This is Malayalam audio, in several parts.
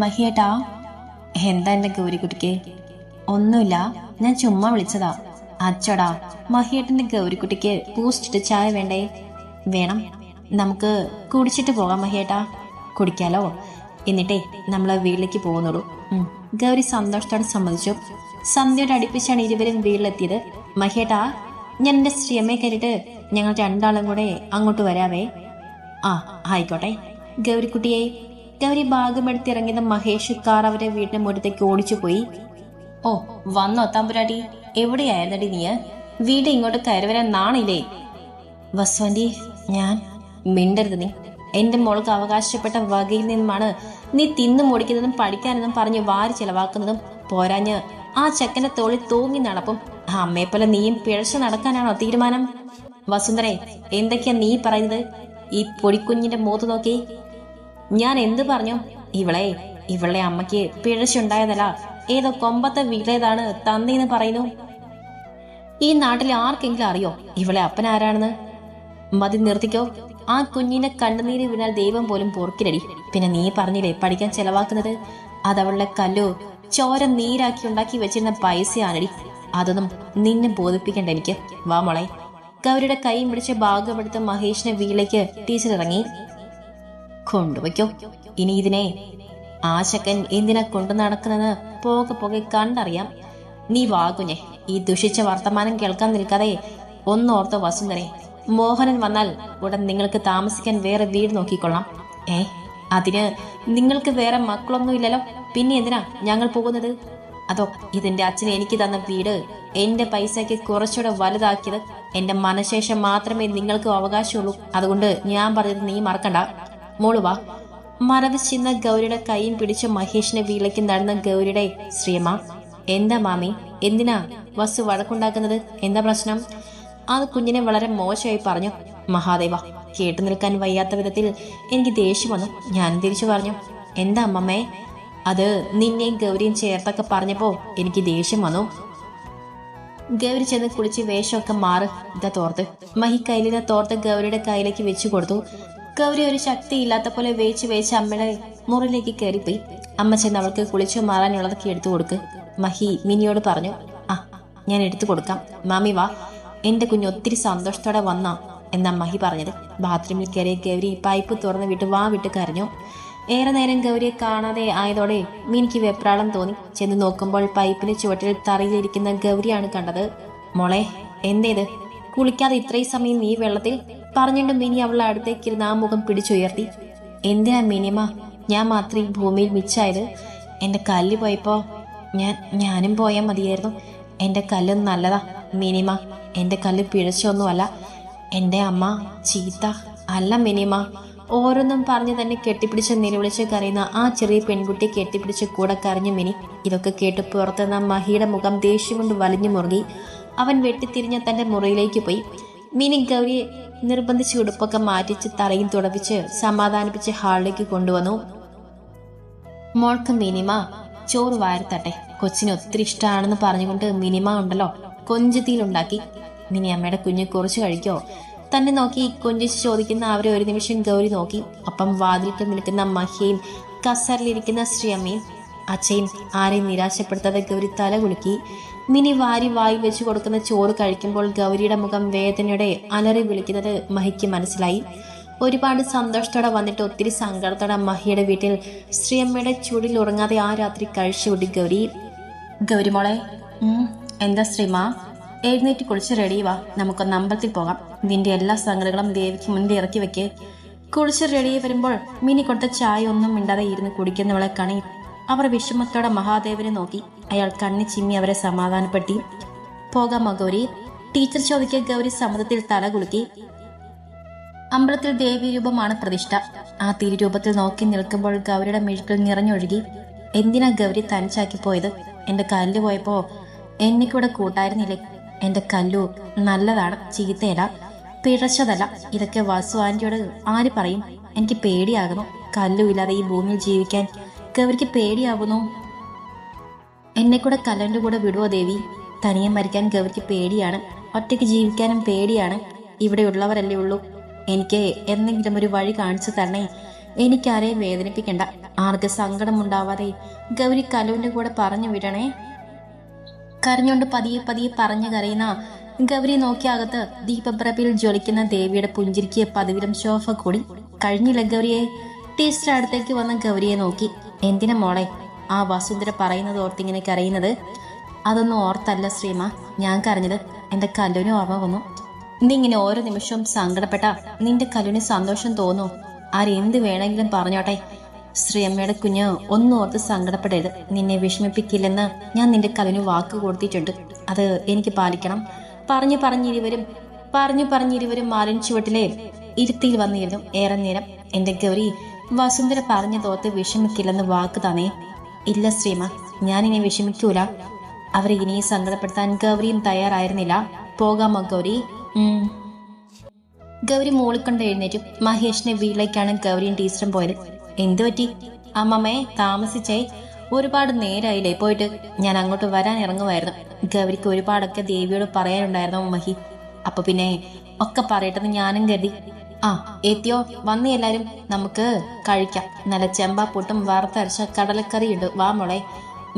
മഹിയേട്ടാ, എന്താ എൻ്റെ ഗൗരിക്കുട്ടിക്ക്? ഒന്നുമില്ല, ഞാൻ ചുമ്മാ വിളിച്ചതാ. അച്ചടാ, മഹിയേട്ടൻ്റെ ഗൗരിക്കുട്ടിക്ക് ബൂസ്റ്റിട്ട് ചായ വേണ്ടേ? വേണം. നമുക്ക് കുടിച്ചിട്ട് പോകാം മഹിയേട്ടാ. കുടിക്കാലോ. എന്നിട്ടേ നമ്മൾ വീട്ടിലേക്ക് പോകുന്നുള്ളൂ. ഗൗരി സന്തോഷത്തോടെ സമ്മതിച്ചു. സന്ധ്യയോട് അടുപ്പിച്ചാണ് ഇരുവരും വീട്ടിലെത്തിയത്. മഹിയേട്ടാ, ഞാൻ എൻ്റെ ശ്രീയമ്മയെ കയറിയിട്ട് ഞങ്ങൾ രണ്ടാളും കൂടെ അങ്ങോട്ട് വരാവേ. ആ, ആയിക്കോട്ടെ. ഗൗരിക്കുട്ടിയെ ഗൗരി ഭാഗമെടുത്തിറങ്ങിയ മഹേഷ് കാർ അവരെ വീടിന്റെ മുറ്റത്തേക്ക് ഓടിച്ചു പോയി. ഓ, വന്നോ തമ്പുരാട്ടി? എവിടെയായിരുന്നടി നീ? വീട് ഇങ്ങോട്ട് കയറി വരാൻ നാണില്ലേ? വസുവന്റി, ഞാൻ മിണ്ടരുത്. നീ എന്റെ മോൾക്ക് അവകാശപ്പെട്ട വകയിൽ നിന്നുമാണ് നീ തിന്നു മുടിക്കുന്നതും പഠിക്കാനെന്നും പറഞ്ഞ് വാരി ചെലവാക്കുന്നതും. പോരാഞ്ഞ് ആ ചെക്കന്റെ തോളിൽ തൂങ്ങി നടപ്പും. അമ്മയെപ്പോലെ നീയും പിഴച്ചു നടക്കാനാണോ തീരുമാനം? വസുന്ധരെ, എന്തൊക്കെയാ നീ പറയുന്നത്? ഈ പൊടിക്കുഞ്ഞിന്റെ മൂത്ത് നോക്കി. ഞാൻ എന്ത് പറഞ്ഞു? ഇവളെ അമ്മയ്ക്ക് പിഴച്ചുണ്ടായതല്ല, ഏതോ കൊമ്പത്തെ വീട്ടിലേതാണ് തന്നെന്ന് പറയുന്നു. ഈ നാട്ടിൽ ആർക്കെങ്കിലും അറിയോ ഇവളെ അപ്പനാരാണെന്ന്? മതി, നിർത്തിക്കോ. ആ കുഞ്ഞിന്റെ കണ്ണുനീര് വീണാൽ ദൈവം പോലും പൊറുക്കിലടി. പിന്നെ നീ പറഞ്ഞില്ലേ പഠിക്കാൻ ചെലവാക്കുന്നത്? അതവളുടെ കല്ലോ ചോര നീരാക്കി ഉണ്ടാക്കി വെച്ചിരുന്ന പൈസയാണടി. അതൊന്നും നിന്നെ ബോധിപ്പിക്കണ്ട എനിക്ക്. വാ മോളെ. ഗൗരിയുടെ കൈയും പിടിച്ച് ഭാഗമെടുത്ത് മഹേഷിന്റെ വീട്ടിലേക്ക് ടീച്ചർ ഇറങ്ങി. കൊണ്ടുവയ്ക്കോ. ഇനി ഇതിനെ ആ ശക്കൻ എന്തിനാ കൊണ്ടു നടക്കുന്നത് പോകെ പോകെ കണ്ടറിയാം. നീ വാ കുഞ്ഞെ. ഈ ദുഷിച്ച വർത്തമാനം കേൾക്കാൻ നിൽക്കാതെ ഒന്നോർത്തോ വസുന്ധരെ. മോഹനൻ വന്നാൽ ഉടൻ നിങ്ങൾക്ക് താമസിക്കാൻ വേറെ വീട് നോക്കിക്കൊള്ളാം. അതിന് നിങ്ങൾക്ക് വേറെ മക്കളൊന്നും ഇല്ലല്ലോ. പിന്നെ എന്തിനാ ഞങ്ങൾ പോകുന്നത്? അതോ ഇതിന്റെ അച്ഛൻ എനിക്ക് തന്ന വീട് എന്റെ പൈസയ്ക്ക് കുറച്ചുകൂടെ വലുതാക്കിയത് എന്റെ മനശേഷം മാത്രമേ നിങ്ങൾക്ക് അവകാശമുള്ളൂ. അതുകൊണ്ട് ഞാൻ പറഞ്ഞത് നീ മറക്കണ്ട. മോള് വാ. മരവിച്ചിരുന്ന ഗൗരിയുടെ കൈയും പിടിച്ച് മഹേഷിന്റെ വീട്ടിലേക്ക് നടന്ന ഗൗരിയുടെ ശ്രീയമ്മ. എന്താ മാമി, എന്തിനാ വസു വഴക്കുണ്ടാക്കുന്നത്? എന്താ പ്രശ്നം? അത് കുഞ്ഞിനെ വളരെ മോശമായി പറഞ്ഞു. മഹാദേവ, കേട്ടു നിൽക്കാൻ വയ്യാത്ത വിധത്തിൽ എനിക്ക് ദേഷ്യം വന്നു. ഞാൻ തിരിച്ചു പറഞ്ഞു, എന്താ അമ്മമ്മേ? അത് നിന്നെയും ഗൗരിയും ചേർത്തൊക്കെ പറഞ്ഞപ്പോ എനിക്ക് ദേഷ്യം വന്നു. ഗൗരി ചെന്ന് കുളിച്ച് വേഷമൊക്കെ മാറ്. ഇതാ തോർത്ത്. മഹി കയ്യിലിരുന്ന തോർത്ത് ഗൗരിയുടെ കയ്യിലേക്ക് വെച്ചു കൊടുത്തു. ഗൗരി ഒരു ശക്തി ഇല്ലാത്ത പോലെ വേച്ച് അമ്മയുടെ മുറിയിലേക്ക് കയറിപ്പോയി. അമ്മ ചെന്ന് അവൾക്ക് കുളിച്ചു മാറാനുള്ളതൊക്കെ എടുത്തു കൊടുക്ക്. മഹി മിനിയോട് പറഞ്ഞു. ആ, ഞാൻ എടുത്തു കൊടുക്കാം. മാമി വാ, എന്റെ കുഞ്ഞ് ഒത്തിരി സന്തോഷത്തോടെ വന്നാ എന്നാ മഹി പറഞ്ഞത്. ബാത്റൂമിൽ കയറിയ ഗൗരി പൈപ്പ് തുറന്ന് വിട്ട് വാ വിട്ട് കരഞ്ഞു. ഏറെ നേരം ഗൗരിയെ കാണാതെ ആയതോടെ മിനിക്ക് വെപ്രാളം തോന്നി. ചെന്ന് നോക്കുമ്പോൾ പൈപ്പിന് ചുവട്ടിൽ തറയിലിരിക്കുന്ന ഗൗരിയാണ് കണ്ടത്. മോളെ, എന്തേത്? കുളിക്കാതെ ഇത്രയും സമയം നീ വെള്ളത്തിൽ? പറഞ്ഞിട്ട് മിനി അവളുടെ അടുത്തേക്കിരുന്ന് ആ മുഖം പിടിച്ചുയർത്തി. എന്തിനാ മിനിമ ഞാൻ മാത്രം ഈ ഭൂമിയിൽ മിച്ചായത്? എന്റെ കല്ല് പോയപ്പോ ഞാനും പോയാൽ മതിയായിരുന്നു. എന്റെ കല്ല് നല്ലതാ മിനിമ. എന്റെ കല്ല് പിഴച്ചൊന്നുമല്ല. എന്റെ അമ്മ ചീത്ത അല്ല മിനിമ. ഓരോന്നും പറഞ്ഞ് തന്നെ കെട്ടിപ്പിടിച്ച് നിലവിളിച്ച് കരയുന്ന ആ ചെറിയ പെൺകുട്ടിയെ കെട്ടിപ്പിടിച്ച് കൂടെ കരഞ്ഞു മിനി. ഇതൊക്കെ കേട്ട് പുറത്തുനിന്ന മഹിയുടെ മുഖം ദേഷ്യം കൊണ്ട് വലിഞ്ഞു മുറുകി. അവൻ വെട്ടിത്തിരിഞ്ഞ് തന്റെ മുറിയിലേക്ക് പോയി. മിനി ഗൗരിയെ നിർബന്ധിച്ച് ഉടുപ്പൊക്കെ മാറ്റിച്ച് തറയിൽ തുടപ്പിച്ച് സമാധാനിപ്പിച്ച് ഹാളിലേക്ക് കൊണ്ടുവന്നു. മോൾക്ക് മിനിമ ചോറ് വാരത്തട്ടെ, കൊച്ചിന് ഒത്തിരി ഇഷ്ടമാണെന്ന് പറഞ്ഞുകൊണ്ട് മിനിമ ഉണ്ടല്ലോ കൊഞ്ചത്തിയിലുണ്ടാക്കി. മിനി അമ്മയുടെ കുഞ്ഞ് കുറച്ച് കഴിക്കോ? തന്നെ നോക്കി കൊഞ്ചിച്ച് ചോദിക്കുന്ന അവരെ ഒരു നിമിഷം ഗൗരി നോക്കി. ഒപ്പം വാതിൽക്ക് നിൽക്കുന്ന മഹിയും കസറിലിരിക്കുന്ന ശ്രീയമ്മയും അച്ഛയും ആരെയും നിരാശപ്പെടുത്താതെ ഗൗരി തല കുലുക്കി. മിനി വാരി വായി വെച്ച് കൊടുക്കുന്ന ചോറ് കഴിക്കുമ്പോൾ ഗൗരിയുടെ മുഖം വേദനയുടെ അലറി വിളിക്കുന്നത് മഹിക്ക് മനസ്സിലായി. ഒരുപാട് സന്തോഷത്തോടെ വന്നിട്ട് ഒത്തിരി സങ്കടത്തോടെ മഹിയുടെ വീട്ടിൽ ശ്രീയമ്മയുടെ ചൂടിൽ ഉറങ്ങാതെ ആ രാത്രി കഴിച്ചുകൂട്ടി ഗൗരി. ഗൗരിമോളെ, എന്താ ശ്രീമ? എഴുന്നേറ്റ് കുളിച്ച് റെഡി വാ, നമുക്കൊന്ന് അമ്പലത്തിൽ പോകാം. നിന്റെ എല്ലാ സങ്കടങ്ങളും ദേവിക്ക് മുന്നിൽ ഇറക്കി വെക്ക്. കുളിച്ച് റെഡിയായി വരുമ്പോൾ മിനി കൊടുത്ത ചായ ഒന്നും മിണ്ടാതെ ഇരുന്ന് കുടിക്കുന്നവളെ കണി അവർ വിഷമത്തോടെ മഹാദേവനെ നോക്കി. അയാൾ കണ്ണി ചിമ്മി അവരെ സമാധാനപ്പെടുത്തി. പോകാമോ ഗൗരി? ടീച്ചർ ചോദിക്കുക. ഗൗരി സമ്മതത്തിൽ തല കുലുക്കി. അമ്പലത്തിൽ ദേവീരൂപമാണ് പ്രതിഷ്ഠ. ആ തിരുരൂപത്തിൽ നോക്കി നിൽക്കുമ്പോൾ ഗൗരിയുടെ മിഴുക്കൾ നിറഞ്ഞൊഴുകി. എന്തിനാ ഗൗരി തനിച്ചാക്കി പോയത്? എന്റെ കല്ല് പോയപ്പോ എന്നെക്കൂടെ കൂട്ടായിരുന്നില്ലേ? എന്റെ കല്ലു നല്ലതാണ്, ചീത്തയല്ല, പിഴച്ചതല്ല. ഇതൊക്കെ വാസു ആന്റിയോട് ആര് പറയും? എനിക്ക് പേടിയാകുന്നു. കല്ലു ഇല്ലാതെ ഈ ഭൂമിയിൽ ജീവിക്കാൻ ഗൗരിക്ക് പേടിയാകുന്നു. എന്നെ കൂടെ കല്ലന്റെ കൂടെ വിടുവോ ദേവി? തനിയെ മരിക്കാൻ ഗൗരിക്ക് പേടിയാണ്. ഒറ്റയ്ക്ക് ജീവിക്കാനും പേടിയാണ്. ഇവിടെ ഉള്ളവരല്ലേ ഉള്ളൂ. എനിക്ക് എന്തെങ്കിലും ഒരു വഴി കാണിച്ചു തരണേ. എനിക്കാരെയും വേദനിപ്പിക്കണ്ട. ആർക്ക് സങ്കടമുണ്ടാവാതെ ഗൗരി കലുവിന്റെ കൂടെ പറഞ്ഞു വിടണേ. കരഞ്ഞോണ്ട് പതിയെ പതിയെ പറഞ്ഞു കരയുന്ന ഗൗരി നോക്കിയകത്ത് ദീപപ്രഭയിൽ ജ്വലിക്കുന്ന ദേവിയുടെ പുഞ്ചിരിക്ക് പതിവിലും ശോഭ കൂടി. കഴിഞ്ഞില്ല ഗൗരിയെ. ടീച്ചർ അടുത്തേക്ക് വന്ന ഗൗരിയെ നോക്കി. എന്തിനാ മോളെ ആ വസുന്ധര പറയുന്നത് ഓർത്തിങ്ങനെ കരയുന്നത്? അതൊന്നും ഓർത്തല്ല ശ്രീമ ഞാൻ കരഞ്ഞത്. എന്റെ കല്ലുവിന് ഓർമ്മ വന്നു. നീ ഇങ്ങനെ ഓരോ നിമിഷവും സങ്കടപ്പെട്ട നിന്റെ കല്ലുവിന് സന്തോഷം തോന്നൂ. ആരെന്ത് വേണമെങ്കിലും പറഞ്ഞോട്ടെ. ശ്രീയമ്മയുടെ കുഞ്ഞ് ഒന്നും ഓർത്ത് സങ്കടപ്പെടരുത്. നിന്നെ വിഷമിപ്പിക്കില്ലെന്ന് ഞാൻ നിന്റെ കല്ലുവിന് വാക്ക് കൊടുത്തിട്ടുണ്ട്. അത് എനിക്ക് പാലിക്കണം. പറഞ്ഞിരുവരും മാറിൻ ചുവട്ടിലെ ഇരുത്തിയിൽ വന്നിരുന്നു ഏറെ നേരം. എന്റെ ഗൗരി വസുന്ധര പറഞ്ഞു തോർത്ത് വിഷമിക്കില്ലെന്ന് വാക്ക് തന്നേ. ഇല്ല ശ്രീമ ഞാനിനെ വിഷമിക്കൂല. അവരെ ഇനിയും സങ്കടപ്പെടുത്താൻ ഗൗരിയും തയ്യാറായിരുന്നില്ല. പോകാമോ ഗൗരി? ഗൗരി മൂളിക്കൊണ്ട് എഴുന്നേറ്റു. മഹേഷിന്റെ വീട്ടിലേക്കാണ് ഗൗരിയും ടീച്ചറും പോയത്. എന്തു പറ്റി? അമ്മമ്മേ താമസിച്ചേ? ഒരുപാട് നേരായില്ലേ പോയിട്ട്? ഞാൻ അങ്ങോട്ട് വരാൻ ഇറങ്ങുമായിരുന്നു. ഗൗരിക്ക് ഒരുപാടൊക്കെ ദേവിയോട് പറയാനുണ്ടായിരുന്നു മഹി. അപ്പൊ പിന്നെ ഒക്കെ പറയട്ടെന്ന് ഞാനും കരുതി. ആ എത്തിയോ? വന്നേ എല്ലാരും. നമുക്ക് കഴിക്കാം. നല്ല ചെമ്പാ പുട്ടും വറുത്തരച്ച കടലക്കറിയുണ്ട്. വാ മോളെ.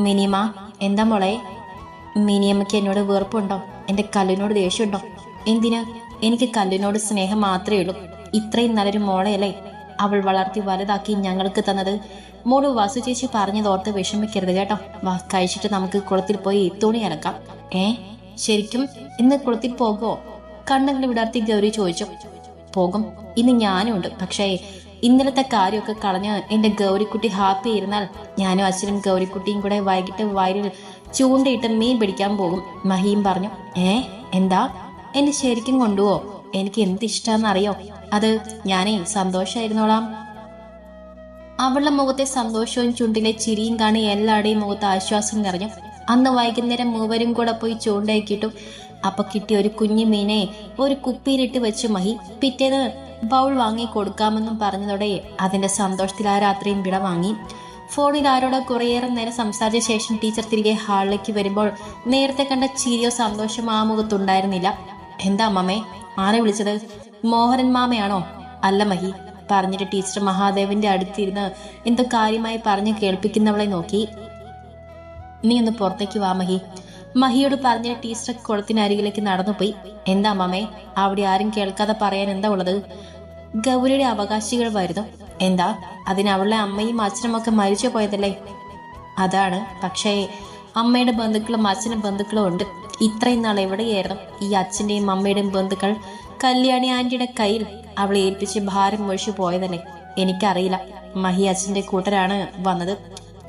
മിനിയമ്മ. എന്താ മോളെ? മിനിയമ്മയ്ക്ക് എന്നോട് വെറുപ്പുണ്ടോ? എന്റെ കല്ലിനോട് ദേഷ്യമുണ്ടോ? എന്തിനാ? എനിക്ക് കല്ലിനോട് സ്നേഹം മാത്രമേ ഉള്ളൂ. ഇത്രയും നല്ലൊരു മോളെയല്ലേ അവൾ വളർത്തി വലുതാക്കി ഞങ്ങൾക്ക് തന്നത്. മോള് വാസു ചേച്ചി പറഞ്ഞതോർത്ത് വിഷമിക്കരുത് കേട്ടോ. വാ കഴിച്ചിട്ട് നമുക്ക് കുളത്തിൽ പോയി തുണി അലക്കാം. ശരിക്കും ഇന്ന് കുളത്തിൽ പോകുമോ? കണ്ണുകൾ വിടർത്തി ഗൗരി ചോദിച്ചു. പോകും. ഇന്ന് ഞാനും ഉണ്ട്. പക്ഷേ ഇന്നലത്തെ കാര്യമൊക്കെ കളഞ്ഞ് എന്റെ ഗൗരിക്കുട്ടി ഹാപ്പി ഇരുന്നാൽ ഞാനും അച്ഛനും ഗൗരിക്കുട്ടിയും കൂടെ വൈകിട്ട് വയലിൽ ചൂണ്ടയിട്ട് മീൻ പിടിക്കാൻ പോകും. മഹിയും പറഞ്ഞു. എന്താ? എന്നെ ശരിക്കും കൊണ്ടുപോവോ? എനിക്ക് എന്ത് ഇഷ്ടാന്നറിയോ? അത് ഞാനേ സന്തോഷമായിരുന്നോളാം. അവളുടെ മുഖത്തെ സന്തോഷവും ചുണ്ടിലെ ചിരിയും കാണി എല്ലാവരുടെയും മുഖത്ത് ആശ്വാസം നിറഞ്ഞു. അന്ന് വൈകുന്നേരം മൂവരും കൂടെ പോയി ചൂണ്ടയാക്കിയിട്ടു. അപ്പൊ കിട്ടിയ ഒരു കുഞ്ഞു മീനെ ഒരു കുപ്പിയിലിട്ട് വെച്ച് മഹി. പിറ്റേന്ന് ബൗൾ വാങ്ങി കൊടുക്കാമെന്നും പറഞ്ഞതോടെ അതിന്റെ സന്തോഷത്തിൽ ആ രാത്രിയും വിട വാങ്ങി. ഫോണിൽ ആരോടോ കുറേയേറെ നേരം സംസാരിച്ച ശേഷം ടീച്ചർ തിരികെ ഹാളിലേക്ക് വരുമ്പോൾ നേരത്തെ കണ്ട ചിരിയോ സന്തോഷമോ ആ മുഖത്തുണ്ടായിരുന്നില്ല. എന്താ അമ്മമ്മേ? ആരെ വിളിച്ചത്? മോഹനൻ മാമയാണോ? അല്ല മഹി. പറഞ്ഞിട്ട് ടീച്ചർ മഹാദേവന്റെ അടുത്തിരുന്ന് എന്തോ കാര്യമായി പറഞ്ഞു കേൾപ്പിക്കുന്നവളെ നോക്കി. നീ ഒന്ന് പുറത്തേക്ക് വാ മഹി. മഹിയോട് പറഞ്ഞിട്ട് ടീച്ചർ കുളത്തിനരികിലേക്ക് നടന്നുപോയി. എന്താ അമ്മമ്മേ? അവിടെ ആരും കേൾക്കാതെ പറയാൻ എന്താ ഉള്ളത്? ഗൗരിയുടെ അവകാശികൾ വരുന്നു. എന്താ? അതിന് അവളുടെ അമ്മയും അച്ഛനും ഒക്കെ മരിച്ചു പോയതല്ലേ? അതാണ്. പക്ഷേ അമ്മയുടെ ബന്ധുക്കളും അച്ഛനും ബന്ധുക്കളും ഉണ്ട്. ഇത്രയും നാൾ എവിടെയായിരുന്നു ഈ അച്ഛന്റെയും അമ്മയുടെയും ബന്ധുക്കൾ? കല്യാണി ആന്റിയുടെ കയ്യിൽ അവളെ ഏൽപ്പിച്ച് ഭാരം ഒഴിച്ചു പോയതല്ലേ? എനിക്കറിയില്ല. മഹി അച്ഛന്റെ കൂട്ടരാണ് വന്നത്.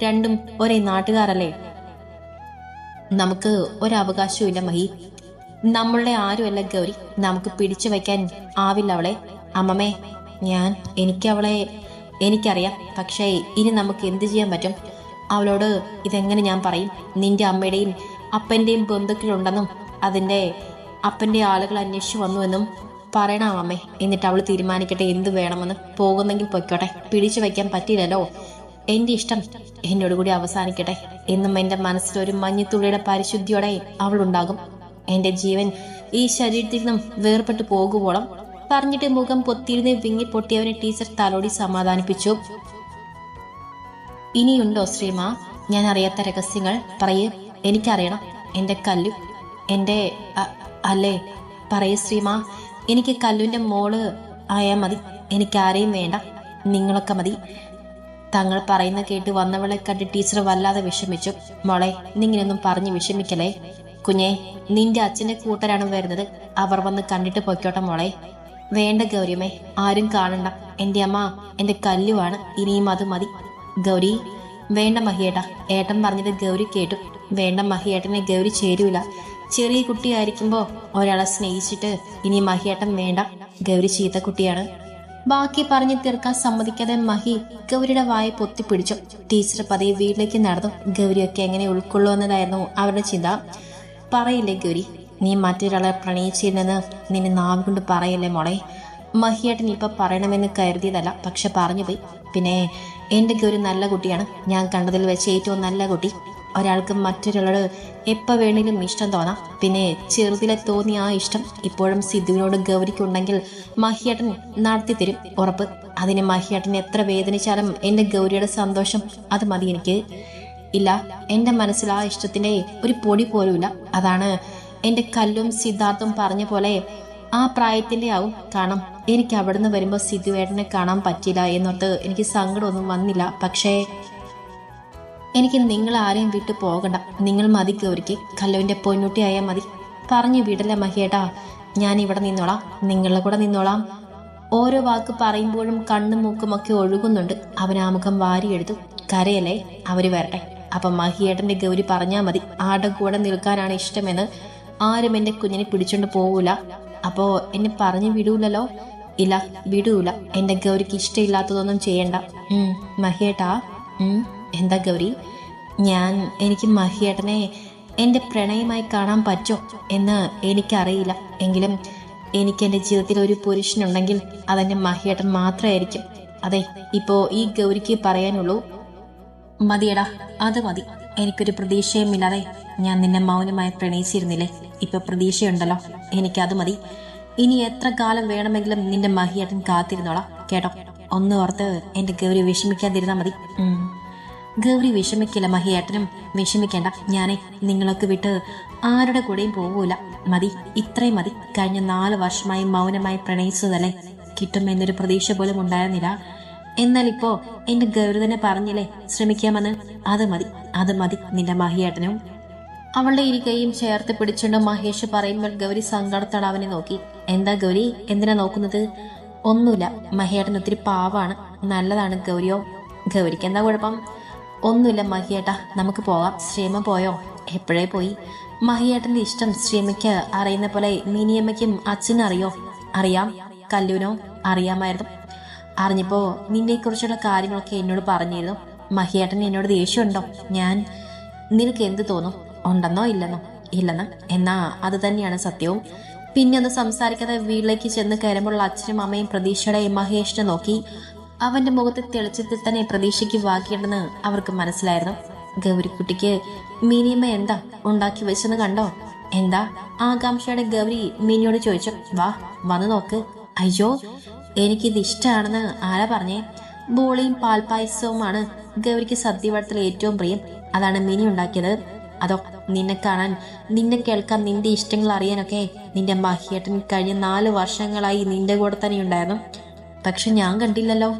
രണ്ടും ഒരേ നാട്ടുകാരല്ലേ? നമുക്ക് ഒരവകാശവും ഇല്ല മഹി. നമ്മളുടെ ആരുമല്ല ഗൗരി. നമുക്ക് പിടിച്ചു വയ്ക്കാൻ ആവില്ല അവളെ. അമ്മമ്മേ എനിക്കറിയാം. പക്ഷേ ഇനി നമുക്ക് എന്ത് ചെയ്യാൻ പറ്റും? അവളോട് ഇതെങ്ങനെ ഞാൻ പറയും? നിന്റെ അമ്മയുടെയും അപ്പന്റെയും ബന്ധുക്കളുണ്ടെന്നും അതിന്റെ അപ്പന്റെ ആളുകൾ അന്വേഷിച്ചു വന്നുവെന്നും പറയണം അമ്മേ. എന്നിട്ട് അവൾ തീരുമാനിക്കട്ടെ എന്ത് വേണമെന്ന്. പോകുന്നെങ്കിൽ പൊയ്ക്കോട്ടെ. പിടിച്ചു വയ്ക്കാൻ പറ്റില്ലല്ലോ. എന്റെ ഇഷ്ടം എന്നോട് കൂടി അവസാനിക്കട്ടെ. എന്നും എന്റെ മനസ്സിലൊരു മഞ്ഞുതുള്ളിയുടെ പരിശുദ്ധിയോടെ അവൾ ഉണ്ടാകും. എന്റെ ജീവൻ ഈ ശരീരത്തിൽ നിന്നും വേർപെട്ടു പോകുവോളം പറഞ്ഞിട്ട് മുഖം പൊത്തിയിരുന്ന് വിങ്ങി പൊട്ടിയവനെ ടീച്ചർ തലോടി സമാധാനിപ്പിച്ചു. ഇനിയുണ്ടോ ശ്രീമ? ഞാൻ അറിയാത്ത രഹസ്യങ്ങൾ പറയേ. എനിക്കറിയണം. എന്റെ കല്ലു എന്റെ അല്ലേ? പറയേ ശ്രീമ. എനിക്ക് കല്ലുവിന്റെ മോള് ആയാ മതി. എനിക്കാരെയും വേണ്ട. നിങ്ങളൊക്കെ മതി. തങ്ങൾ പറയുന്ന കേട്ട് വന്നവളെ കണ്ട് ടീച്ചർ വല്ലാതെ വിഷമിച്ചു. മോളെ നിങ്ങനൊന്നും പറഞ്ഞ് വിഷമിക്കലേ. കുഞ്ഞെ നിന്റെ അച്ഛന്റെ കൂട്ടരാണ് വരുന്നത്. അവർ വന്ന് കണ്ടിട്ട് പൊയ്ക്കോട്ടെ മോളെ. വേണ്ട ഗൗരിയമ്മേ, ആരും കാണണ്ട. എന്റെ അമ്മ എന്റെ കല്ലുവാണ്. ഇനിയും അത് മതി. ഗൗരി. വേണ്ട മഹിയേട്ടാ. ഏട്ടൻ പറഞ്ഞത് ഗൗരി കേട്ടു. വേണ്ട മഹിയേട്ടനെ ഗൗരി ചേരൂല. ചെറിയ കുട്ടിയായിരിക്കുമ്പോ ഒരാളെ സ്നേഹിച്ചിട്ട് ഇനി മഹിയേട്ടൻ വേണ്ട. ഗൗരി ചീത്ത കുട്ടിയാണ്. ബാക്കി പറഞ്ഞു തീർക്കാൻ സമ്മതിക്കാതെ മഹി ഗൗരിയുടെ വായ പൊത്തിപ്പിടിച്ചു. ടീച്ചർ പതിയെ വീട്ടിലേക്ക് നടന്നു. ഗൗരിയൊക്കെ എങ്ങനെ ഉൾക്കൊള്ളുമെന്നതായിരുന്നു അവരുടെ ചിന്ത. പറയില്ലേ ഗൗരി, നീ മറ്റൊരാളെ പ്രണയിച്ചിരുന്നെന്ന് നിന്നെ നാവ് കൊണ്ട് പറയല്ലേ മോളെ. മഹിയേട്ടൻ ഇപ്പൊ പറയണമെന്ന് കരുതിയതല്ല, പക്ഷെ പറഞ്ഞുപോയി. പിന്നെ എന്റെ ഗൗരി നല്ല കുട്ടിയാണ്. ഞാൻ കണ്ടതിൽ വെച്ച് ഏറ്റവും നല്ല കുട്ടി. ഒരാൾക്ക് മറ്റൊരാളോട് എപ്പോൾ വേണേലും ഇഷ്ടം തോന്നാം. പിന്നെ ചെറുതിലെ തോന്നിയ ആ ഇഷ്ടം ഇപ്പോഴും സിദ്ധുവിനോട് ഗൗരിക്കുണ്ടെങ്കിൽ മഹിയേട്ടൻ നടത്തി തരും, ഉറപ്പ്. അതിന് മഹിയേട്ടൻ എത്ര വേദനിച്ചാലും എൻ്റെ ഗൗരിയുടെ സന്തോഷം അത് മതി എനിക്ക്. ഇല്ല, എൻ്റെ മനസ്സിൽ ആ ഇഷ്ടത്തിൻ്റെ ഒരു പൊടി പോലുമില്ല. അതാണ് എൻ്റെ കല്ലും സിദ്ധാർത്ഥും പറഞ്ഞ പോലെ ആ പ്രായത്തിൻ്റെ ആവും. കാരണം എനിക്ക് അവിടുന്ന് വരുമ്പോൾ സിദ്ധുവേട്ടനെ കാണാൻ പറ്റില്ല എന്നോർത്ത് എനിക്ക് സങ്കടമൊന്നും വന്നില്ല. പക്ഷേ എനിക്ക് നിങ്ങൾ ആരെയും വിട്ടു പോകണ്ട. നിങ്ങൾ മതി ഗൗരിക്ക്, കല്ലുവിൻ്റെ പൊന്നൂട്ടിയായാൽ മതി. പറഞ്ഞു വിടല മഹിയേട്ടാ, ഞാൻ ഇവിടെ നിന്നോളാം, നിങ്ങളുടെ കൂടെ നിന്നോളാം. ഓരോ വാക്ക് പറയുമ്പോഴും കണ്ണും മൂക്കുമൊക്കെ ഒഴുകുന്നുണ്ട്. അവൻ ആമുഖം വാരിയെടുത്തു. കരയല്ലേ, അവര് വരട്ടെ. അപ്പം മഹിയേട്ടൻ്റെ ഗൗരി പറഞ്ഞാൽ മതി, ആടെ കൂടെ നിൽക്കാനാണ് ഇഷ്ടമെന്ന്. ആരും എൻ്റെ കുഞ്ഞിനെ പിടിച്ചോണ്ട് പോവൂല. അപ്പോ എന്നെ പറഞ്ഞു വിടൂലല്ലോ? ഇല്ല, വിടൂല. എൻ്റെ ഗൗരിക്ക് ഇഷ്ടമില്ലാത്തതൊന്നും ചെയ്യണ്ട. മഹിയേട്ടാ. എന്താ ഗൗരി? എനിക്ക് മഹിയേട്ടനെ എൻ്റെ പ്രണയമായി കാണാൻ പറ്റോ എന്ന് എനിക്കറിയില്ല. എങ്കിലും എനിക്ക് എൻ്റെ ജീവിതത്തിൽ ഒരു പുരുഷനുണ്ടെങ്കിൽ അതെൻ്റെ മഹിയേട്ടൻ മാത്രമായിരിക്കും. അതെ, ഇപ്പോൾ ഈ ഗൗരിക്ക് പറയാനുള്ളൂ. മതിയടാ, അത് മതി. എനിക്കൊരു പ്രതീക്ഷയുമില്ലാതെ ഞാൻ നിന്നെ മൗനമായി പ്രണയിച്ചിരുന്നില്ലേ? ഇപ്പൊ പ്രതീക്ഷയുണ്ടല്ലോ, എനിക്കത് മതി. ഇനി എത്ര കാലം വേണമെങ്കിലും നിന്റെ മഹിയേട്ടൻ കാത്തിരുന്നോളാം, കേട്ടോ? ഒന്ന് ഓർത്ത് എൻ്റെ ഗൗരി വിഷമിക്കാതിരുന്നാ മതി. ഗൗരി വിഷമിക്കില്ല, മഹിയേട്ടനും വിഷമിക്കേണ്ട. ഞാനേ നിങ്ങളൊക്കെ വിട്ട് ആരുടെ കൂടെയും പോകൂല. മതി, ഇത്രയും മതി. കഴിഞ്ഞ 4 വർഷമായി മൗനമായി പ്രണയിച്ചതല്ലേ, കിട്ടുമെന്നൊരു പ്രതീക്ഷ പോലും ഉണ്ടായിരുന്നില്ല. എന്നാൽ ഇപ്പോ എന്റെ ഗൗരി തന്നെ പറഞ്ഞില്ലേ ശ്രമിക്കാമെന്ന്. അത് മതി, അത് മതി നിന്റെ മഹിയേട്ടനും. അവളുടെ ഇരികയും ചേർത്ത് പിടിച്ചുകൊണ്ട് മഹേഷ് പറയുമ്പോൾ ഗൗരി സങ്കടത്തോടെ അവനെ നോക്കി. എന്താ ഗൗരി, എന്തിനാ നോക്കുന്നത്? ഒന്നുമില്ല, മഹിയേട്ടൻ ഒത്തിരി പാവാണ്, നല്ലതാണ് ഗൗരിയോ. ഗൗരിക്ക് എന്താ കുഴപ്പം? ഒന്നുമില്ല മഹിയേട്ടാ, നമുക്ക് പോകാം. ശ്രീമ പോയോ? എപ്പോഴേ പോയി. മഹിയേട്ടന്റെ ഇഷ്ടം ശ്രീമയ്ക്ക് അറിയുന്ന പോലെ മിനിയമ്മയ്ക്കും അച്ഛനും അറിയോ? അറിയാം. കല്ലുവിനോ? അറിയാമായിരുന്നു. അറിഞ്ഞപ്പോ നിന്നെക്കുറിച്ചുള്ള കാര്യങ്ങളൊക്കെ എന്നോട് പറഞ്ഞിരുന്നു. മഹിയേട്ടൻ എന്നോട് ദേഷ്യമുണ്ടോ? നിനക്ക് എന്ത് തോന്നും? ഉണ്ടെന്നോ ഇല്ലെന്നോ? ഇല്ലെന്ന്. എന്നാ അത് തന്നെയാണ് സത്യവും. പിന്നെ ഒന്ന് സംസാരിക്കാതെ വീട്ടിലേക്ക് ചെന്ന് കയറുമ്പോൾ അച്ഛനും അമ്മയും പ്രതീക്ഷയുടെ മഹേഷിനെ നോക്കി. അവന്റെ മുഖത്തെ തെളിച്ചത്തിൽ തന്നെ പ്രതീക്ഷയ്ക്ക് വാക്കിയുണ്ടെന്ന് അവർക്ക് മനസ്സിലായിരുന്നു. ഗൗരിക്കുട്ടിക്ക് മിനിയമ്മ എന്താ ഉണ്ടാക്കി വെച്ചെന്ന് കണ്ടോ? എന്താ? ആകാംക്ഷയുടെ ഗൗരി മിനിയോട് ചോദിച്ചു. വന്ന് നോക്ക്. അയ്യോ, എനിക്കിത് ഇഷ്ടമാണെന്ന് ആരാ പറഞ്ഞേ? ബോളിയും പാൽപ്പായസവുമാണ് ഗൗരിക്ക് സദ്യവട്ടത്തിൽ ഏറ്റവും പ്രിയം. അതാണ് മിനി ഉണ്ടാക്കിയത്. അതോ നിന്നെ കാണാൻ, നിന്നെ കേൾക്കാൻ, നിന്റെ ഇഷ്ടങ്ങൾ അറിയാനൊക്കെ നിന്റെ മഹിയേട്ടൻ കഴിഞ്ഞ 4 വർഷങ്ങളായി നിന്റെ കൂടെ തന്നെ ഉണ്ടായിരുന്നു. പക്ഷെ ഞാൻ കണ്ടില്ലല്ലോ.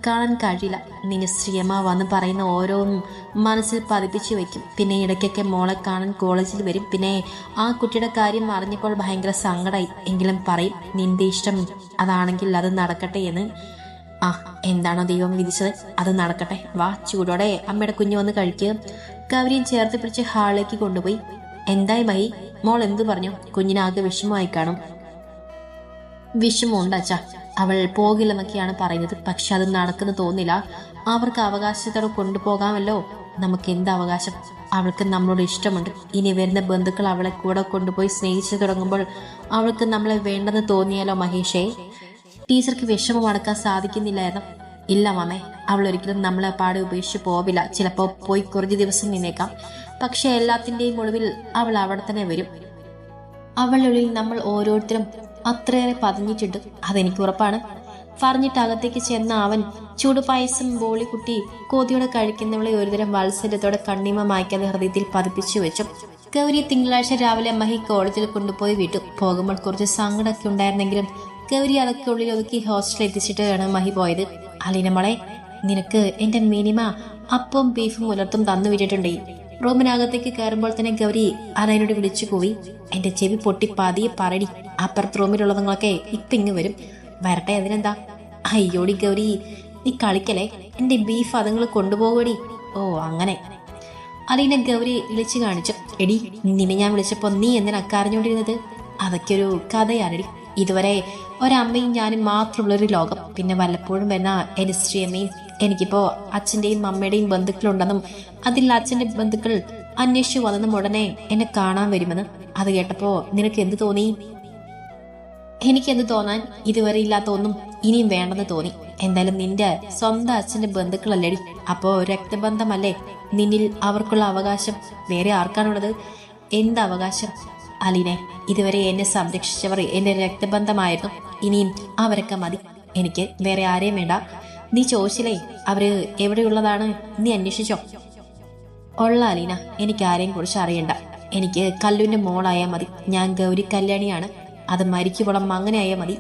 കാണാൻ കഴിയില്ല. നിന്നെ ശ്രീയമ്മ വന്ന് പറയുന്ന ഓരോന്നും മനസ്സിൽ പതിപ്പിച്ചു വെക്കും. പിന്നെ ഇടയ്ക്കൊക്കെ മോളെ കാണാൻ കോളേജിൽ വരും. പിന്നെ ആ കുട്ടിയുടെ കാര്യം അറിഞ്ഞപ്പോൾ ഭയങ്കര സങ്കടമായി. എങ്കിലും പറയും നിന്റെ ഇഷ്ടം അതാണെങ്കിൽ അത് നടക്കട്ടെ എന്ന്. എന്താണോ ദൈവം വിധിച്ചത് അത് നടക്കട്ടെ. വാ, ചൂടോടെ അമ്മയുടെ കുഞ്ഞു വന്ന് കഴിക്കുക. ഗൗരിയും ചേർത്ത് പിടിച്ച് ഹാളിലേക്ക് കൊണ്ടുപോയി. എന്തായി മഹി, മോൾ എന്തു പറഞ്ഞു? കുഞ്ഞിനാകെ വിഷമമായി കാണും. വിഷമമുണ്ട് അച്ഛാ, അവൾ പോകില്ലെന്നൊക്കെയാണ് പറയുന്നത്. പക്ഷെ അത് നടക്കുന്നു തോന്നില്ല. അവർക്ക് അവകാശത്തോടെ കൊണ്ടുപോകാമല്ലോ. നമുക്ക് എന്ത് അവകാശം? അവൾക്ക് നമ്മളോട് ഇഷ്ടമുണ്ട്. ഇനി വരുന്ന ബന്ധുക്കൾ അവളെ കൂടെ കൊണ്ടുപോയി സ്നേഹിച്ചു തുടങ്ങുമ്പോൾ അവൾക്ക് നമ്മളെ വേണ്ടെന്ന് തോന്നിയാലോ മഹേഷേ? ടീച്ചർക്ക് വിഷമം അടക്കാൻ സാധിക്കുന്നില്ലായിരുന്നു. ഇല്ല മാമേ, അവൾ ഒരിക്കലും നമ്മളെ പാടെ ഉപേക്ഷിച്ച് പോവില്ല. ചിലപ്പോൾ പോയി കുറച്ച് ദിവസം നിന്നേക്കാം. പക്ഷെ എല്ലാത്തിൻ്റെയും ഒടുവിൽ അവൾ അവിടെ തന്നെ വരും. അവളുള്ളിൽ നമ്മൾ ഓരോരുത്തരും അത്രയേറെ പതിഞ്ഞിട്ടുണ്ട്, അതെനിക്ക് ഉറപ്പാണ്. പറഞ്ഞിട്ട് അകത്തേക്ക് ചെന്ന അവൻ ചൂടുപായസം ബോളിക്കുട്ടി കോതിയോടെ കഴിക്കുന്നവളെ ഒരുതരം വാത്സല്യത്തോടെ കണ്ണിമ മായ്ക്കാതെ ഹൃദയത്തിൽ പതിപ്പിച്ചു വെച്ചു. ഗൗരി തിങ്കളാഴ്ച രാവിലെ മഹി കോളേജിൽ കൊണ്ടുപോയി വിട്ടു. പോകുമ്പോൾ കുറച്ച് സങ്കടമൊക്കെ ഉണ്ടായിരുന്നെങ്കിലും ഗൗരി അതൊക്കെ ഉള്ളിൽ ഒതുക്കി ഹോസ്റ്റലിൽ എത്തിച്ചിട്ടാണ് മഹി പോയത്. അലീന മോളെ, നിനക്ക് എന്റെ മിനിമ അപ്പവും ബീഫും ഉലർത്തും തന്നു വിട്ടിട്ടുണ്ടേ. റൂമിനകത്തേക്ക് കയറുമ്പോൾ തന്നെ ഗൗരി അലീനോട് വിളിച്ചു പോയി. എന്റെ ചെവി പൊട്ടി പതിയെ പറടി. അപ്പുറത്ത് റൂമിലുള്ളവങ്ങളൊക്കെ ഇപ്പൊ ഇങ്ങ് വരും. വരട്ടെ, അതിനെന്താ? അയ്യോടി ഗൗരി, നീ കളിക്കലേ. എന്റെ ബീഫ് അതുങ്ങൾ കൊണ്ടുപോകടി. ഓ അങ്ങനെ. അലീന ഗൗരി വിളിച്ചു കാണിച്ചു. എടി, നിന്നെ ഞാൻ വിളിച്ചപ്പോ നീ എന്തിനാ കരഞ്ഞോണ്ടിരുന്നത്? അതൊക്കെ ഒരു കഥയാണടി. ഇതുവരെ ഒരമ്മയും ഞാനും മാത്രമുള്ളൊരു ലോകം. പിന്നെ വല്ലപ്പോഴും വരുന്ന എന്റെ ശ്രീയമ്മയും. എനിക്കിപ്പോ അച്ഛന്റെയും അമ്മയുടെയും ബന്ധുക്കളുണ്ടെന്നും അതിൽ അച്ഛന്റെ ബന്ധുക്കൾ അന്വേഷിച്ചു വന്നെന്നും ഉടനെ എന്നെ കാണാൻ വരുമെന്ന്. അത് കേട്ടപ്പോ നിനക്ക് എന്ത് തോന്നി? എനിക്കെന്ത് തോന്നാൻ? ഇതുവരെ ഇല്ലാത്ത ഒന്നും ഇനിയും വേണ്ടെന്ന് തോന്നി. എന്തായാലും നിന്റെ സ്വന്തം അച്ഛന്റെ ബന്ധുക്കളല്ലേടി, അപ്പോ രക്തബന്ധമല്ലേ നിന്നിൽ അവർക്കുള്ള അവകാശം. വേറെ ആർക്കാണുള്ളത്? എന്ത് അവകാശം? അലീനെ, ഇതുവരെ എന്നെ സംരക്ഷിച്ചവർ എന്റെ രക്തബന്ധമായിരുന്നു. ഇനിയും അവരൊക്കെ മതി. എനിക്ക് വേറെ ആരെയും വേണ്ട. നീ ചോദിച്ചില്ലേ അവര് എവിടെയുള്ളതാണ്? നീ അന്വേഷിച്ചോ? ഉള്ള അലീന, എനിക്ക് ആരെയും കുറിച്ച് അറിയണ്ട. എനിക്ക് കല്ലുവിന്റെ മോളായാൽ മതി. ഞാൻ ഗൗരി കല്യാണിയാണ്. അത് മരിക്കുവോളം അങ്ങനെ ആയാൽ മതി.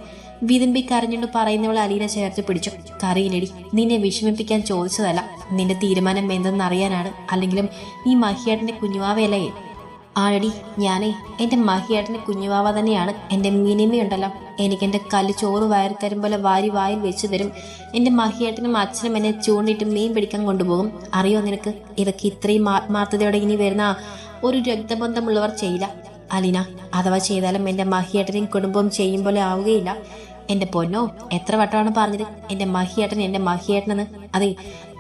വിതുമ്പി കരഞ്ഞുകൊണ്ട് പറയുന്നവളെ അലീന ചേർത്ത് പിടിച്ചു. കറിയിലടി, നിന്നെ വിഷമിപ്പിക്കാൻ ചോദിച്ചതല്ല. നിന്റെ തീരുമാനം എന്തെന്ന് അറിയാനാണ്. അല്ലെങ്കിലും ഈ മഹിയേട്ടന്റെ കുഞ്ഞുവാവയല്ലേ? ആഴടി, ഞാനേ എന്റെ മഹിയേട്ടന്റെ കുഞ്ഞുവാവ തന്നെയാണ്. എന്റെ മിനിമയുണ്ടല്ലോ, എനിക്ക് എന്റെ കല്ല് ചോറ് വയറി തരും പോലെ വാരി വായിൽ വെച്ച് തരും. എന്റെ മഹിയേട്ടനും അച്ഛനും എന്നെ ചൂണ്ടിട്ട് മീൻ പിടിക്കാൻ കൊണ്ടുപോകും. അറിയോ നിനക്ക്? ഇതൊക്കെ ഇത്രയും ആത്മാർത്ഥതയോടെ ഇനി വരുന്ന ഒരു രക്തബന്ധമുള്ളവർ ചെയ്യില്ല അലീന. അഥവാ ചെയ്താലും എന്റെ മഹിയേട്ടനെയും കുടുംബവും ചെയ്യും പോലെ ആവുകയില്ല. എന്റെ പൊന്നോ, എത്ര വട്ടമാണ് പറഞ്ഞത് എന്റെ മഹിയേട്ടനെന്ന്? അതെ,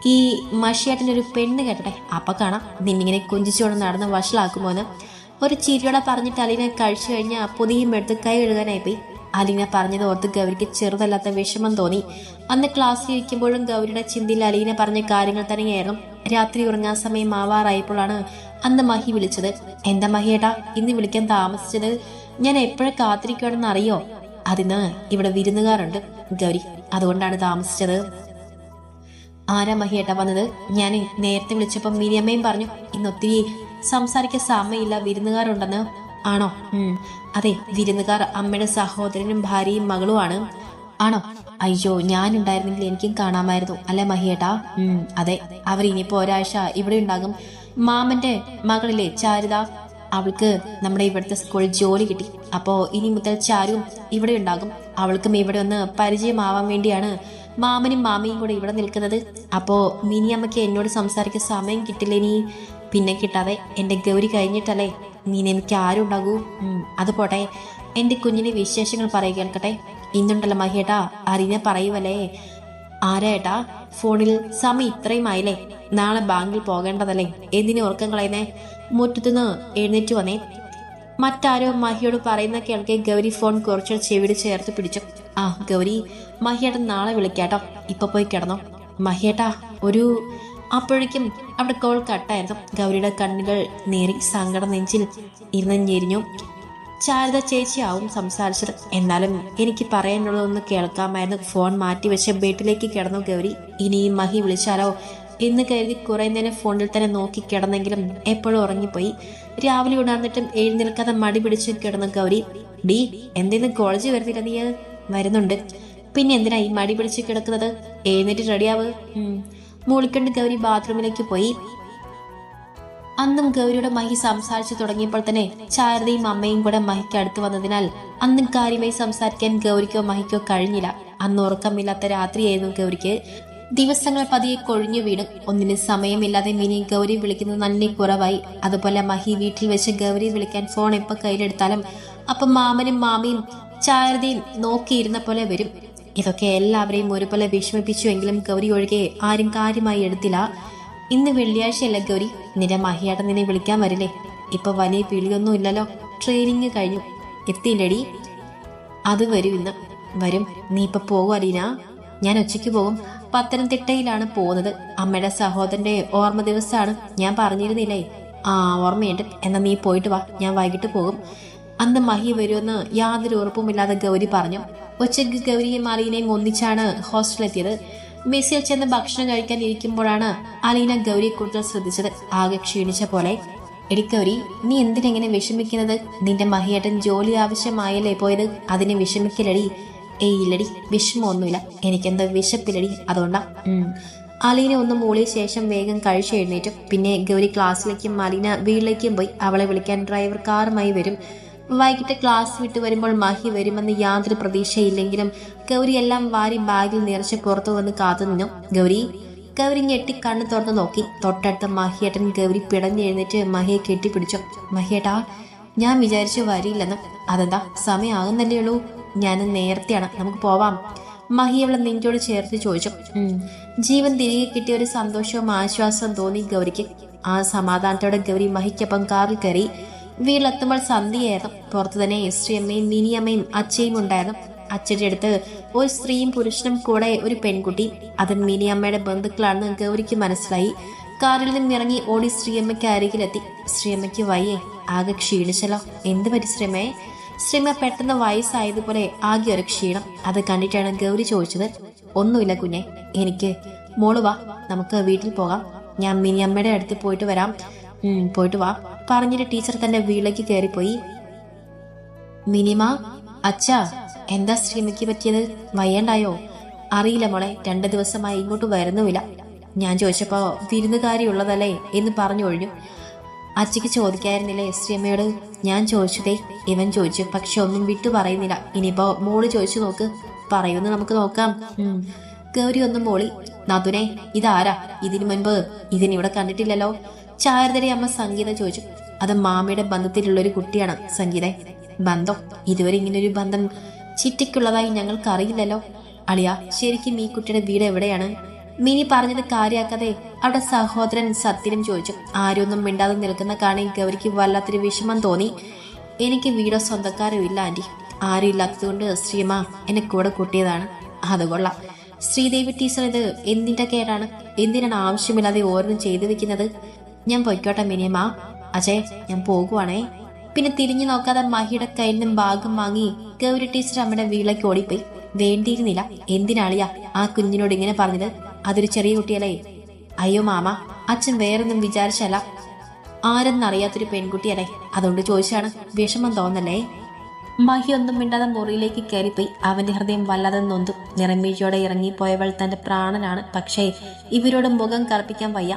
ഈ മഷിയേട്ടനൊരു പെണ്ണ് കേട്ടെ, അപ്പൊ കാണാം നിന്നിങ്ങനെ കുഞ്ചിച്ചോടെ നടന്ന് വഷളാക്കുമോന്ന്. ഒരു ചിരിയോടെ പറഞ്ഞിട്ട് അലീന കഴിച്ചു കഴിഞ്ഞാൽ പുതിയും എടുത്ത് കൈ കഴുകാനായി പോയി. അലീന പറഞ്ഞത് ഓർത്ത് ഗൗരിക്ക് ചെറുതല്ലാത്ത വിഷമം തോന്നി. അന്ന് ക്ലാസ്സിൽ ഇരിക്കുമ്പോഴും ഗൗരിയുടെ ചിന്തയിൽ അലീന പറഞ്ഞ കാര്യങ്ങൾ തന്നെയായിരുന്നു. രാത്രി ഉറങ്ങാൻ സമയം ആവാറായപ്പോഴാണ് അന്ന് മഹി വിളിച്ചത്. എന്താ മഹിയേട്ടാ ഇന്ന് വിളിക്കാൻ താമസിച്ചത്? ഞാൻ എപ്പോഴും കാത്തിരിക്കുകയാണെന്ന് അറിയോ? അതിന്ന് ഇവിടെ വിരുന്നുകാരുണ്ട് ഗൗരി, അതുകൊണ്ടാണ് താമസിച്ചത്. ആരാ മഹിയേട്ടാ വന്നത്? ഞാൻ നേരത്തെ വിളിച്ചപ്പോൾ മിനിയമ്മയും പറഞ്ഞു ഇന്ന് ഒത്തിരി സംസാരിക്കാൻ സമയമില്ല, വിരുന്നുകാരുണ്ടെന്ന്. ആണോ? അതെ, വിരുന്നുകാർ അമ്മയുടെ സഹോദരനും ഭാര്യയും മകളുമാണ്. ആണോ? അയ്യോ, ഞാനുണ്ടായിരുന്നെങ്കിൽ എനിക്കും കാണാമായിരുന്നു അല്ലെ മഹിയേട്ടാ? അതെ, അവർ ഇനിയിപ്പോ ഒരാഴ്ച ഇവിടെ ഉണ്ടാകും. മാമന്റെ മകളിലെ ചാരുത, അവൾക്ക് നമ്മുടെ ഇവിടുത്തെ സ്കൂളിൽ ജോലി കിട്ടി. അപ്പോ ഇനി മുതൽ ചാരും ഇവിടെ ഉണ്ടാകും. അവൾക്കും ഇവിടെ ഒന്ന് പരിചയമാവാൻ വേണ്ടിയാണ് മാമനും മാമയും കൂടെ ഇവിടെ നിൽക്കുന്നത്. അപ്പോ മിനിയമ്മയ്ക്ക് എന്നോട് സംസാരിക്കാൻ സമയം കിട്ടില്ല ഇനി. പിന്നെ കിട്ടാതെ എന്റെ ഗൗരി കഴിഞ്ഞിട്ടല്ലേ നീ എനിക്ക് ആരും ഉണ്ടാകൂ. അത് പോട്ടെ, എന്റെ കുഞ്ഞിനെ വിശേഷങ്ങൾ പറയുക കേൾക്കട്ടെ. ഇന്നുണ്ടല്ലോ മഹിയേട്ടാ, അറിഞ്ഞ പറയുവല്ലേ. ആരാ ഏട്ടാ ഫോണിൽ? സമയം ഇത്രയും ആയില്ലേ? നാളെ ബാങ്കിൽ പോകേണ്ടതല്ലേ? എന്തിനു ഉറക്കം കളയുന്നേ? മുറ്റത്തുനിന്ന് എഴുന്നേറ്റ് വന്നേ. മറ്റാരോ മഹിയോട് പറയുന്ന കേൾക്കെ ഗൗരി ഫോൺ കുറച്ച് ചെവിട് ചേർത്ത് പിടിച്ചു. ആ ഗൗരി, മഹിയേട്ടൻ നാളെ വിളിക്കാട്ടോ, ഇപ്പൊ പോയി കിടന്നോ. മഹിയേട്ടാ ഒരു... അപ്പോഴേക്കും അവിടെ കോൾ കട്ടായിരുന്നു. ഗൗരിയുടെ കണ്ണുകൾ നേറി സങ്കടം നെഞ്ചിൽ ഇരുന്ന് ഞെരിഞ്ഞു. ശാരദ ചേച്ചിയാവും സംസാരിച്ചത്. എന്നാലും എനിക്ക് പറയാനുള്ളതൊന്ന് കേൾക്കാമായിരുന്നു. ഫോൺ മാറ്റിവെച്ച് ബെഡിലേക്ക് കിടന്നു ഗൗരി. ഇനിയും മഹി വിളിച്ചാലോ എന്ന് കരുതി കുറെ നേരം ഫോണിൽ തന്നെ നോക്കി കിടന്നെങ്കിലും എപ്പോഴും ഉറങ്ങിപ്പോയി. രാവിലെ ഉണർന്നിട്ടും എഴുന്നേൽക്കാതെ മടി പിടിച്ച് കിടന്നു ഗൗരി. ഡി, എന്തെങ്കിലും കോളേജ് വരുന്നില്ല നീ? വരുന്നുണ്ട്. പിന്നെ എന്തിനാ ഈ മടി പിടിച്ച് കിടക്കുന്നത്? എഴുന്നേറ്റ് റെഡിയാവ്. മൂളിക്കൊണ്ട് ഗൗരി ബാത്റൂമിലേക്ക് പോയി. അന്നും ഗൗരിയുടെ മഹി സംസാരിച്ചു തുടങ്ങിയപ്പോൾ തന്നെ ശാരദയും അമ്മയും കൂടെ മഹിക്ക് അടുത്ത് വന്നതിനാൽ അന്നും കാര്യമായി സംസാരിക്കാൻ ഗൗരിക്കോ മഹിക്കോ കഴിഞ്ഞില്ല. അന്ന് ഉറക്കമില്ലാത്ത രാത്രിയായിരുന്നു ഗൗരിക്ക്. ദിവസങ്ങൾ പതിയെ കൊഴിഞ്ഞു വീണു. ഒന്നിനും സമയമില്ലാതെ മിനി ഗൗരി വിളിക്കുന്നത് നന്നെ കുറവായി. അതുപോലെ മഹി വീട്ടിൽ വെച്ച് ഗൗരി വിളിക്കാൻ ഫോൺ എപ്പോ കയ്യിലെടുത്താലും അപ്പം മാമനും മാമിയും ശാരദയും നോക്കിയിരുന്ന പോലെ വരും. ഇതൊക്കെ എല്ലാവരെയും ഒരുപോലെ വിഷമിപ്പിച്ചുവെങ്കിലും ഗൗരി ഒഴികെ ആരും കാര്യമായി എടുത്തില്ല. ഇന്ന് വെള്ളിയാഴ്ചയല്ല ഗൗരി, നിന്റെ മഹിയേട്ടൻ നിന്നെ വിളിക്കാൻ വരില്ലേ? ഇപ്പൊ വലിയ പിളിയൊന്നും ഇല്ലല്ലോ, ട്രെയിനിങ് കഴിഞ്ഞു. എത്തിയില്ലടി? അത് വരും, ഇന്ന് വരും. നീ ഇപ്പൊ പോകും അലീന? ഞാൻ ഉച്ചയ്ക്ക് പോകും. പത്തനംതിട്ടയിലാണ് പോകുന്നത്. അമ്മയുടെ സഹോദരന്റെ ഓർമ്മ ദിവസമാണ്, ഞാൻ പറഞ്ഞിരുന്നില്ലേ? ആ ഓർമ്മയുണ്ട്. എന്നാ നീ പോയിട്ട് വാ, ഞാൻ വൈകിട്ട് പോകും. അന്ന് മഹി വരുമെന്ന് യാതൊരു ഉറപ്പുമില്ലാതെ ഗൗരി പറഞ്ഞു. ഉച്ചയ്ക്ക് ഗൗരിയും അലീനയും ഒന്നിച്ചാണ് ഹോസ്റ്റലിലെത്തിയത്. മെസ്സിൽ ചെന്ന് ഭക്ഷണം കഴിക്കാൻ ഇരിക്കുമ്പോഴാണ് അലീന ഗൗരിയെ കൂടുതൽ ശ്രദ്ധിച്ചത്. ആകെ ക്ഷീണിച്ച പോലെ. എടി ഗൗരി, നീ എന്തിനെങ്ങനെ വിഷമിക്കുന്നത്? നിന്റെ മഹിയേട്ടൻ ജോലി ആവശ്യമായല്ലേ പോയത്, അതിനെ വിഷമിക്കലടി. ഏയ് ഇല്ലടി, വിഷമമൊന്നുമില്ല. എനിക്കെന്തോ വിശപ്പില്ലടി, അതുകൊണ്ടാ. അലീന ഒന്ന് മൂളിയ ശേഷം വേഗം കഴിച്ച് എഴുന്നേറ്റു. പിന്നെ ഗൗരി ക്ലാസ്സിലേക്കും അലീന വീട്ടിലേക്കും പോയി. അവളെ വിളിക്കാൻ ഡ്രൈവർ കാറുമായി വരും. വൈകിട്ട് ക്ലാസ് വിട്ട് വരുമ്പോൾ മഹി വരുമെന്ന് യാതൊരു പ്രതീക്ഷയില്ലെങ്കിലും ഗൗരി എല്ലാം വാരി ബാഗിൽ നിറച്ച് പുറത്തു വന്ന് കാത്തുനിന്നു. ഗൗരി ഞെട്ടി കണ്ണു തുറന്നു നോക്കി. തൊട്ടടുത്ത മഹിയേട്ടൻ. ഗൗരി പിടഞ്ഞെഴുന്നേറ്റ് മഹിയെ കെട്ടിപ്പിടിച്ചു. മഹിയേട്ടാ, ഞാൻ വിചാരിച്ചു വരില്ലെന്ന്. അതെന്താ, സമയമാകുന്നല്ലേ ഉള്ളൂ? ഞാൻ നേരത്തെയാണ്, നമുക്ക് പോവാം. മഹി അവളെ നെഞ്ചോട് ചേർത്ത് ചോദിച്ചു. ജീവൻ തിരികെ കിട്ടിയ ഒരു സന്തോഷവും ആശ്വാസവും തോന്നി ഗൗരിക്ക്. ആ സമാധാനത്തോടെ ഗൗരി മഹിക്കൊപ്പം കാറിൽ കയറി. വീട്ടിലെത്തുമ്പോൾ സന്ധ്യയായിരുന്നു. പുറത്തു തന്നെ എസ്ട്രിയമ്മയും മിനിയമ്മയും അച്ഛയും ഉണ്ടായിരുന്നു. അച്ഛൻ്റെ അടുത്ത് ഒരു സ്ത്രീയും പുരുഷനും കൂടെ ഒരു പെൺകുട്ടി, അത് മിനിയമ്മയുടെ ബന്ധുക്കളാണെന്ന് ഗൗരിക്ക് മനസ്സിലായി. കാറിൽ നിന്നും ഇറങ്ങി ഓടി ശ്രീയമ്മയ്ക്ക് അരികിലെത്തി. ശ്രീയമ്മയ്ക്ക് വയ്യേ, ആകെ ക്ഷീണിച്ചല്ലോ. എന്ത് പറ്റി ശ്രീമയെ? ശ്രീമ പെട്ടെന്ന് വയസ്സായതുപോലെ ആകെ ഒരു ക്ഷീണം. അത് കണ്ടിട്ടാണ് ഗൗരി ചോദിച്ചത്. ഒന്നുമില്ല കുഞ്ഞെ, എനിക്ക് മോള് വാ, നമുക്ക് വീട്ടിൽ പോകാം. ഞാൻ മിനിയമ്മയുടെ അടുത്ത് പോയിട്ട് വരാം. പോയിട്ട് വാ പറഞ്ഞിട്ട് ടീച്ചർ തന്റെ വീട്ടിലേക്ക് കയറിപ്പോയി. മിനിമ, അച്ഛാ, എന്താ ശ്രീമയ്ക്ക് പറ്റിയത്? വയ്യണ്ടായോ? അറിയില്ല മോളെ, 2 ദിവസമായി ഇങ്ങോട്ട് വരുന്നുമില്ല. ഞാൻ ചോദിച്ചപ്പോ വിരുന്നുകാരിയുള്ളതല്ലേ എന്ന് പറഞ്ഞു ഒഴിഞ്ഞു. അച്ഛക്ക് ചോദിക്കായിരുന്നില്ലേ ശ്രീമയോട്? ഞാൻ ചോദിച്ചതേ, ഇവൻ ചോദിച്ചു, പക്ഷെ ഒന്നും വിട്ടു പറയുന്നില്ല. ഇനിയിപ്പോ മോള് ചോദിച്ചു നോക്ക്, പറയുമെന്ന് നമുക്ക് നോക്കാം. ഗൗരി ഒന്നും മോളി. നതുനെ, ഇതാരാ? ഇതിനു മുൻപ് ഇതിനിവിടെ കണ്ടിട്ടില്ലല്ലോ. ചാരുതയുടെ അമ്മ സംഗീത ചോദിച്ചു. അത് മാമയുടെ ബന്ധത്തിലുള്ളൊരു കുട്ടിയാണ് സംഗീത. ബന്ധം? ഇതുവരെ ഇങ്ങനൊരു ബന്ധം ചിറ്റയ്ക്കുള്ളതായി ഞങ്ങൾക്ക് അറിയില്ലല്ലോ. അളിയ, ശരിക്കും ഈ കുട്ടിയുടെ വീട് എവിടെയാണ്? മിനി പറഞ്ഞത് കാര്യാക്കാതെ അവിടെ സഹോദരൻ സത്യനും ചോദിച്ചു. ആരൊന്നും മിണ്ടാതെ നിൽക്കുന്ന കാണി ഗൗരിക്ക് വല്ലാത്തൊരു വിഷമം തോന്നി. എനിക്ക് വീടോ സ്വന്തക്കാരോ ഇല്ല ആന്റി. ആരും ഇല്ലാത്തതുകൊണ്ട് ശ്രീമ എന്നെ കൂടെ കൂട്ടിയതാണ്. അത് കൊള്ളാം. ശ്രീദേവി ടീച്ചർ ഇത് എന്തിന്റെ കേടാണ്? എന്തിനാണ് ആവശ്യമില്ലാതെ ഓരോന്നും ചെയ്തു വെക്കുന്നത്? ഞാൻ പൊയ്ക്കോട്ടെ മിനിയമ്മ. അജയ്, ഞാൻ പോകുവാണേ. പിന്നെ തിരിഞ്ഞു നോക്കാതെ മഹിയുടെ കയ്യിൽ നിന്നും ഭാഗം വാങ്ങി ഗൗരി ടീച്ചർ അമ്മയുടെ വീട്ടിലേക്ക് ഓടിപ്പോയി. വേണ്ടിയിരുന്നില്ല. എന്തിനാളിയാ ആ കുഞ്ഞിനോട് ഇങ്ങനെ പറഞ്ഞത്? അതൊരു ചെറിയ കുട്ടിയല്ലേ. അയ്യോ മാമ, അച്ഛൻ വേറൊന്നും വിചാരിച്ചല്ല. ആരെന്നറിയാത്തൊരു പെൺകുട്ടിയല്ലേ, അതുകൊണ്ട് ചോദിച്ചാണ്. വിഷമം തോന്നല്ലേ? മഹി ഒന്നും മിണ്ടാതെ മുറിയിലേക്ക് കയറിപ്പോയി. അവന്റെ ഹൃദയം വല്ലാതെ നൊന്തു. നിറമീഴ്ചയോടെ ഇറങ്ങിപ്പോയവൾ തന്റെ പ്രാണനാണ്. പക്ഷേ ഇവരോട് മുഖം കറുപ്പിക്കാൻ വയ്യ.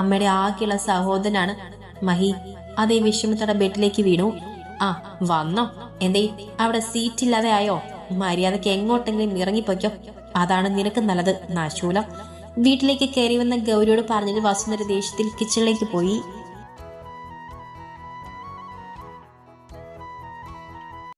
അമ്മയുടെ ആകെയുള്ള സഹോദരനാണ് മഹി. അതേ വിഷമത്തോടെ ബെഡിലേക്ക് വീണു. ആ വന്നോ? എന്തേ അവിടെ സീറ്റില്ലാതെ ആയോ? മര്യാദക്ക് എങ്ങോട്ടെങ്കിലും ഇറങ്ങിപ്പോയ്ക്കോ, അതാണ് നിനക്ക് നല്ലത്. നാശൂലം. വീട്ടിലേക്ക് കയറി വന്ന ഗൗരിയോട് പറഞ്ഞത് വസുന്ധര ദേഷ്യത്തിൽ കിച്ചണിലേക്ക് പോയി.